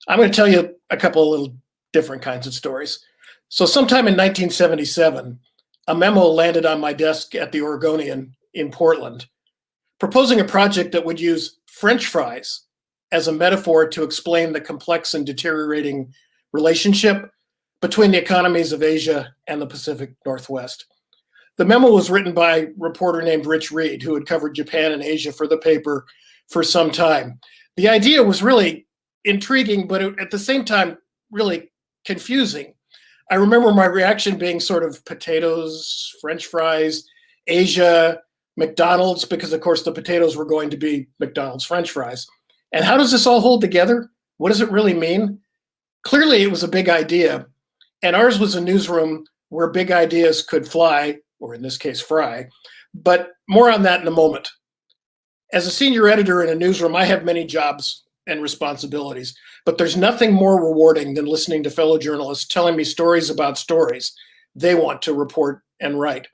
I'm going to tell you a couple of little different kinds of stories. So, sometime in 1977, a memo landed on my desk at the Oregonian in Portland, proposing a project that would use French fries as a metaphor to explain the complex and deteriorating relationship between the economies of Asia and the Pacific Northwest. The memo was written by a reporter named Rich Reed, who had covered Japan and Asia for the paper for some time. The idea was really intriguing, but at the same time, really confusing. I remember my reaction being sort of potatoes, French fries, Asia, McDonald's, because of course the potatoes were going to be McDonald's French fries. And how does this all hold together? What does it really mean? Clearly, it was a big idea, and ours was a newsroom where big ideas could fly, or in this case, fry. But more on that in a moment. As a senior editor in a newsroom, I have many jobs and responsibilities, but there's nothing more rewarding than listening to fellow journalists telling me stories about stories they want to report and write.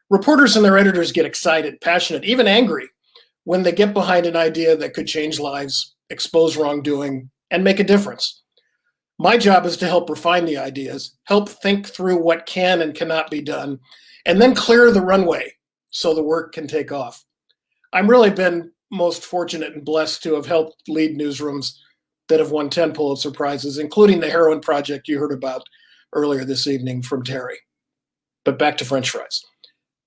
Reporters and their editors get excited, passionate, even angry when they get behind an idea that could change lives, expose wrongdoing, and make a difference. My job is to help refine the ideas, help think through what can and cannot be done, and then clear the runway so the work can take off. I've really been most fortunate and blessed to have helped lead newsrooms that have won 10 Pulitzer Prizes, including the Heroin Project you heard about earlier this evening from Terry. But back to French fries.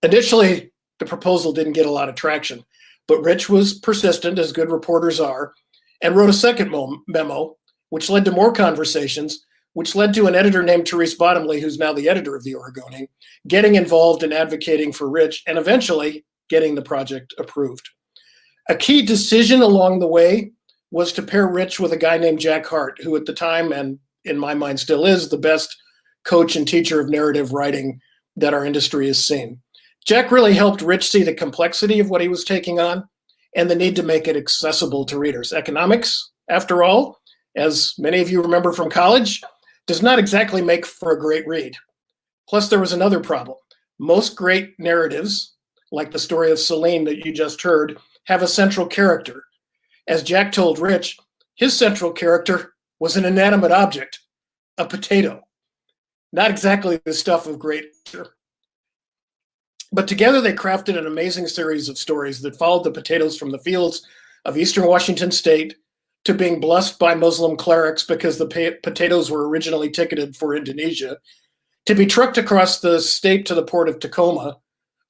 Initially, the proposal didn't get a lot of traction, but Rich was persistent, as good reporters are, and wrote a second memo, which led to more conversations, which led to an editor named Therese Bottomley, who's now the editor of the Oregonian, getting involved in advocating for Rich and eventually getting the project approved. A key decision along the way was to pair Rich with a guy named Jack Hart, who at the time, and in my mind still is, the best coach and teacher of narrative writing that our industry has seen. Jack really helped Rich see the complexity of what he was taking on and the need to make it accessible to readers. Economics, after all, as many of you remember from college, does not exactly make for a great read. Plus, there was another problem. Most great narratives, like the story of Celine that you just heard, have a central character. As Jack told Rich, his central character was an inanimate object, a potato. Not exactly the stuff of great literature. But together they crafted an amazing series of stories that followed the potatoes from the fields of eastern Washington state to being blessed by Muslim clerics because the potatoes were originally ticketed for Indonesia, to be trucked across the state to the port of Tacoma,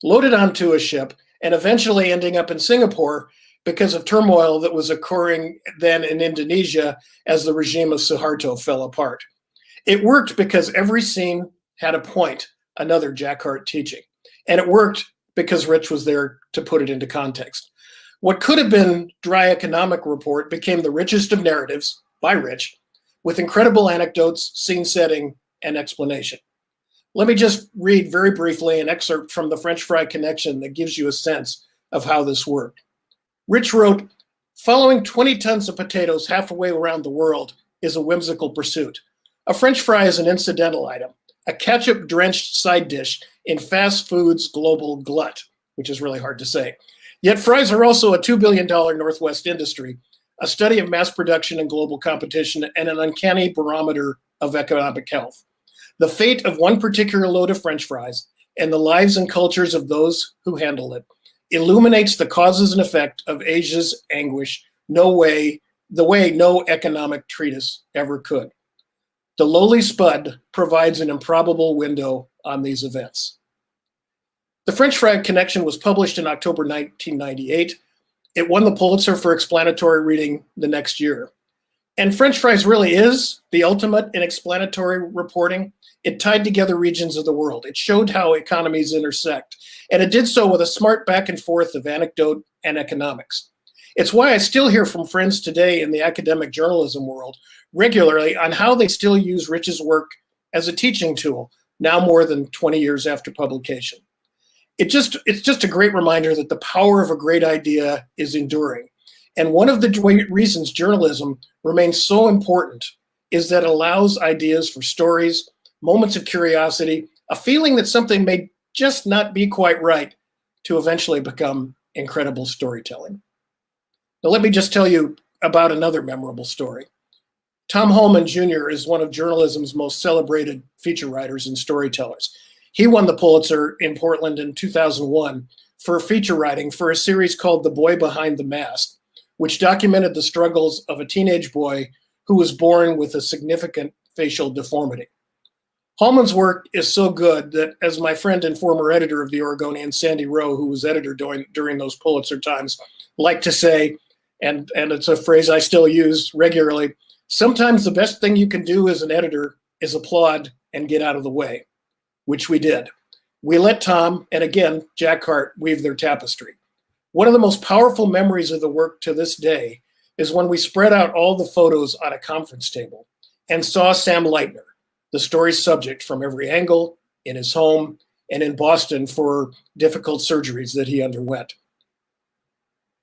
loaded onto a ship, and eventually ending up in Singapore because of turmoil that was occurring then in Indonesia as the regime of Suharto fell apart. It worked because every scene had a point, another Jack Hart teaching. And it worked because Rich was there to put it into context. What could have been dry economic report became the richest of narratives by Rich, with incredible anecdotes, scene setting, and explanation. Let me just read very briefly an excerpt from the French Fry Connection that gives you a sense of how this worked. Rich wrote, "Following 20 tons of potatoes halfway around the world is a whimsical pursuit. A French fry is an incidental item, a ketchup-drenched side dish in fast food's global glut," which is really hard to say. Yet fries are also a $2 billion Northwest industry, a study of mass production and global competition, and an uncanny barometer of economic health. The fate of one particular load of French fries and the lives and cultures of those who handle it illuminates the causes and effect of Asia's anguish the way no economic treatise ever could. The lowly spud provides an improbable window on these events. The French Fry Connection was published in October 1998. It won the Pulitzer for explanatory reading the next year. And French fries really is the ultimate in explanatory reporting. It tied together regions of the world. It showed how economies intersect. And it did so with a smart back and forth of anecdote and economics. It's why I still hear from friends today in the academic journalism world regularly on how they still use Rich's work as a teaching tool, now more than 20 years after publication. It's just a great reminder that the power of a great idea is enduring. And one of the reasons journalism remains so important is that it allows ideas for stories, moments of curiosity, a feeling that something may just not be quite right to eventually become incredible storytelling. Now, let me just tell you about another memorable story. Tom Holman Jr. is one of journalism's most celebrated feature writers and storytellers. He won the Pulitzer in Portland in 2001 for feature writing for a series called The Boy Behind the Mask, which documented the struggles of a teenage boy who was born with a significant facial deformity. Holman's work is so good that, as my friend and former editor of the Oregonian, Sandy Rowe, who was editor during those Pulitzer times, liked to say, and it's a phrase I still use regularly, sometimes the best thing you can do as an editor is applaud and get out of the way, which we did. We let Tom, and again, Jack Hart, weave their tapestry. One of the most powerful memories of the work to this day is when we spread out all the photos on a conference table and saw Sam Leitner, the story's subject, from every angle, in his home, and in Boston for difficult surgeries that he underwent.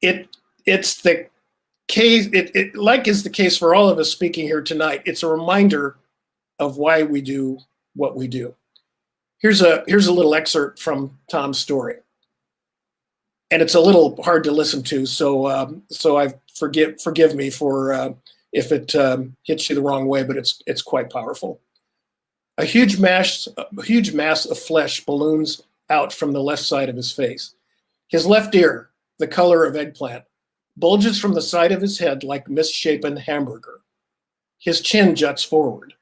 It's the case, like is the case for all of us speaking here tonight, it's a reminder of why we do what we do. Here's a little excerpt from Tom's story. And it's a little hard to listen to, so I forgive me for if it hits you the wrong way, but it's quite powerful. A huge mass of flesh balloons out from the left side of his face. His left ear, the color of eggplant, bulges from the side of his head like misshapen hamburger. His chin juts forward.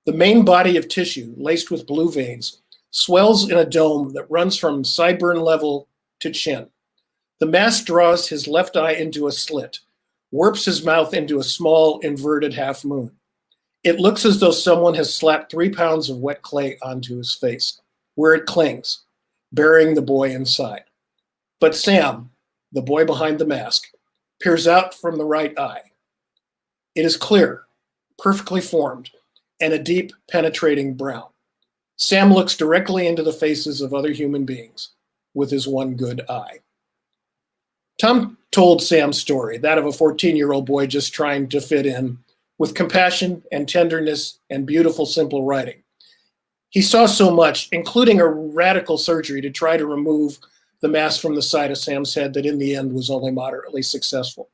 The main body of tissue, laced with blue veins, swells in a dome that runs from sideburn level to chin. The mass draws his left eye into a slit, warps his mouth into a small inverted half moon. It looks as though someone has slapped 3 pounds of wet clay onto his face, where it clings, burying the boy inside. But Sam, the boy behind the mask, peers out from the right eye. It is clear, perfectly formed, and a deep, penetrating brown. Sam looks directly into the faces of other human beings with his one good eye. Tom told Sam's story, that of a 14-year-old boy just trying to fit in, with compassion and tenderness and beautiful, simple writing. He saw so much, including a radical surgery to try to remove the mass from the side of Sam's head that in the end was only moderately successful.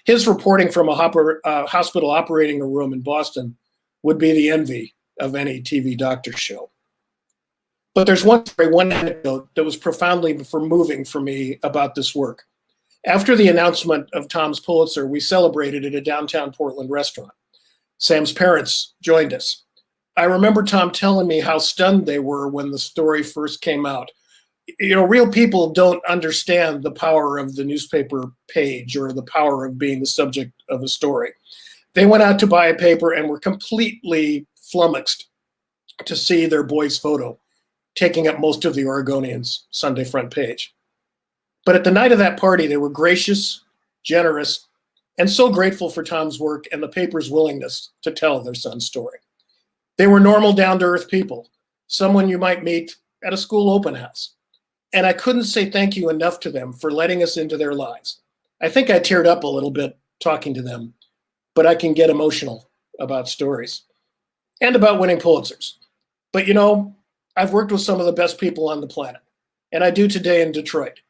His reporting from a hospital operating room in Boston would be the envy of any TV doctor show. But there's one anecdote that was profoundly moving for me about this work. After the announcement of Tom's Pulitzer, we celebrated at a downtown Portland restaurant. Sam's parents joined us. I remember Tom telling me how stunned they were when the story first came out. You know, real people don't understand the power of the newspaper page or the power of being the subject of a story. They went out to buy a paper and were completely flummoxed to see their boy's photo taking up most of the Oregonian's Sunday front page. But at the night of that party, they were gracious, generous, and so grateful for Tom's work and the paper's willingness to tell their son's story. They were normal, down-to-earth people, someone you might meet at a school open house. And I couldn't say thank you enough to them for letting us into their lives. I think I teared up a little bit talking to them, but I can get emotional about stories and about winning Pulitzers. But you know, I've worked with some of the best people on the planet, and I do today in Detroit.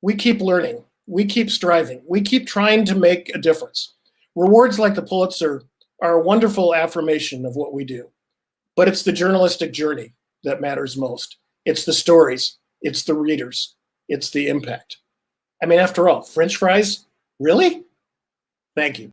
We keep learning, we keep striving, we keep trying to make a difference. Rewards like the Pulitzer are a wonderful affirmation of what we do, but it's the journalistic journey that matters most. It's the stories, it's the readers, it's the impact. I mean, after all, French fries? Really? Thank you.